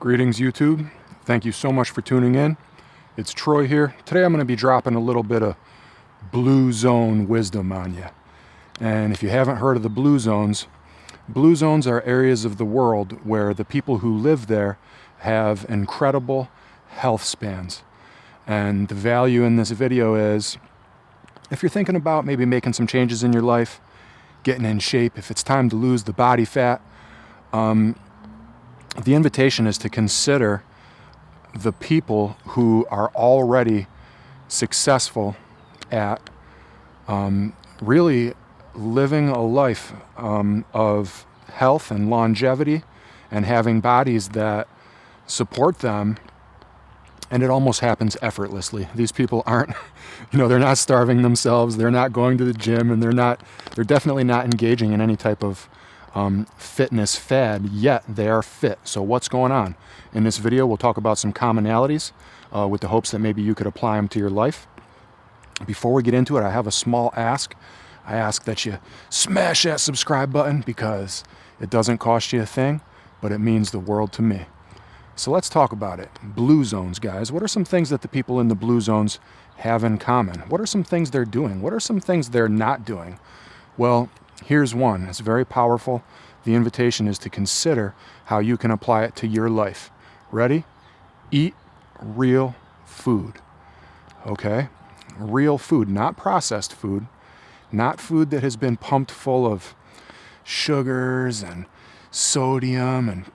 Greetings YouTube. Thank you so much for tuning in. It's Troy here. Today I'm going to be dropping a little bit of blue zone wisdom on you. And if you haven't heard of the blue zones are areas of the world where the people who live there have incredible health spans. And the value in this video is, if you're thinking about maybe making some changes in your life, getting in shape, if it's time to lose the body fat, the invitation is to consider the people who are already successful at really living a life of health and longevity and having bodies that support them, and it almost happens effortlessly. These people aren't, they're not starving themselves, they're not going to the gym, and they're definitely not engaging in any type of fitness fad, yet they are fit. So what's going on? In this video, we'll talk about some commonalities with the hopes that maybe you could apply them to your life. Before we get into it, I have a small ask. I ask that you smash that subscribe button because it doesn't cost you a thing, but it means the world to me. So let's talk about it. Blue zones, guys. What are some things that the people in the blue zones have in common? What are some things they're doing? What are some things they're not doing? Well, here's one. It's very powerful. The invitation is to consider how you can apply it to your life. Ready? Eat real food. Okay? Real food, not processed food, not food that has been pumped full of sugars and sodium and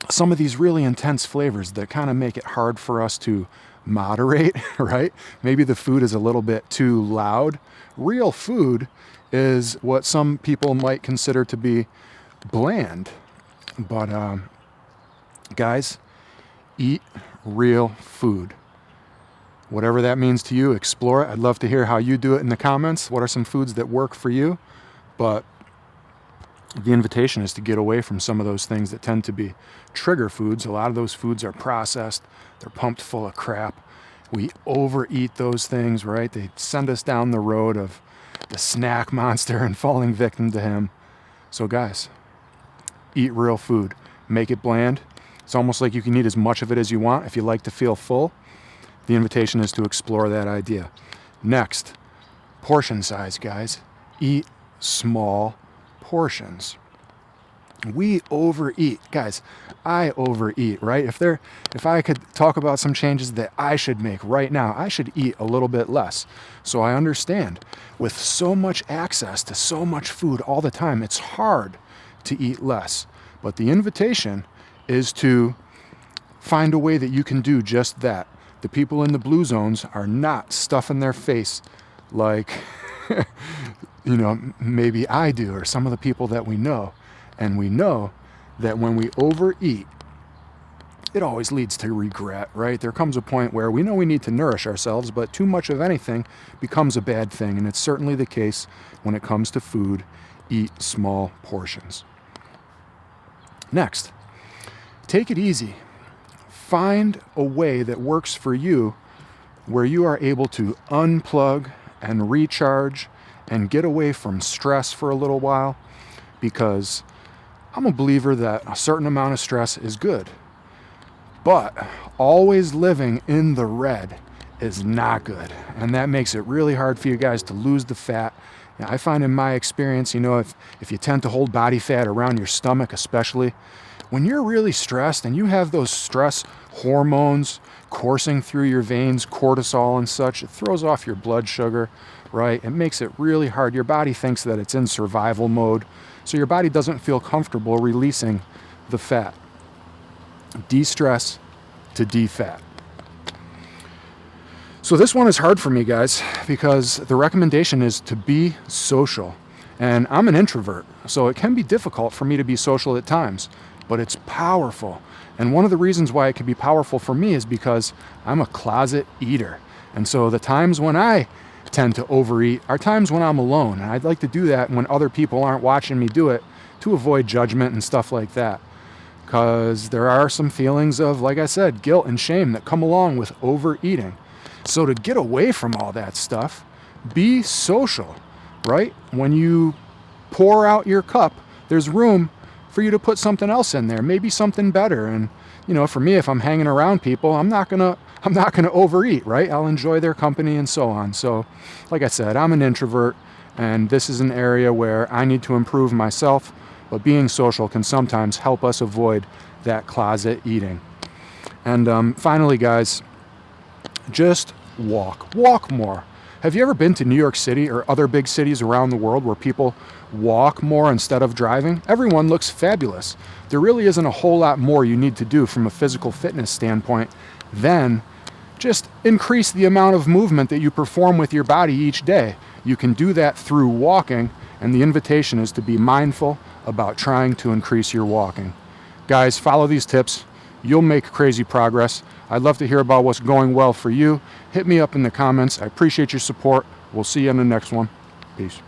some of these really intense flavors that kind of make it hard for us to moderate, right? Maybe the food is a little bit too loud. Real food is what some people might consider to be bland. But guys, eat real food. Whatever that means to you, explore it. I'd love to hear how you do it in the comments. What are some foods that work for you? But the invitation is to get away from some of those things that tend to be trigger foods. A lot of those foods are processed. They're pumped full of crap. We overeat those things, right? They send us down the road of the snack monster and falling victim to him. So guys, eat real food. Make it bland. It's almost like you can eat as much of it as you want if you like to feel full. The invitation is to explore that idea. Next, portion size, guys. Eat small portions. We overeat. Guys, I overeat, right? If I could talk about some changes that I should make right now, I should eat a little bit less. So I understand with so much access to so much food all the time, it's hard to eat less. But the invitation is to find a way that you can do just that. The people in the blue zones are not stuffing their face like, maybe I do, or some of the people that we know. And we know that when we overeat, it always leads to regret, right? There comes a point where we know we need to nourish ourselves, but too much of anything becomes a bad thing. And it's certainly the case when it comes to food. Eat small portions. Next, take it easy. Find a way that works for you where you are able to unplug and recharge and get away from stress for a little while, because I'm a believer that a certain amount of stress is good, but always living in the red is not good. And that makes it really hard for you guys to lose the fat. I find in my experience, if you tend to hold body fat around your stomach, especially, when you're really stressed and you have those stress hormones coursing through your veins, cortisol and such, it throws off your blood sugar, right? It makes it really hard. Your body thinks that it's in survival mode, so your body doesn't feel comfortable releasing the fat. De-stress to de-fat. So this one is hard for me, guys, because the recommendation is to be social. And I'm an introvert, so it can be difficult for me to be social at times, but it's powerful. And one of the reasons why it can be powerful for me is because I'm a closet eater. And so the times when I tend to overeat are times when I'm alone. And I'd like to do that when other people aren't watching me do it to avoid judgment and stuff like that. Because there are some feelings of, like I said, guilt and shame that come along with overeating. So to get away from all that stuff, be social, right? When you pour out your cup, there's room for you to put something else in there, maybe something better. And for me, if I'm hanging around people, I'm not gonna overeat, right? I'll enjoy their company and so on. So like I said, I'm an introvert, and this is an area where I need to improve myself, but being social can sometimes help us avoid that closet eating. And finally, guys, just walk more. Have you ever been to New York City or other big cities around the world where people walk more instead of driving? Everyone looks fabulous. There really isn't a whole lot more you need to do from a physical fitness standpoint than just increase the amount of movement that you perform with your body each day. You can do that through walking, and the invitation is to be mindful about trying to increase your walking. Guys, follow these tips. You'll make crazy progress. I'd love to hear about what's going well for you. Hit me up in the comments. I appreciate your support. We'll see you in the next one. Peace.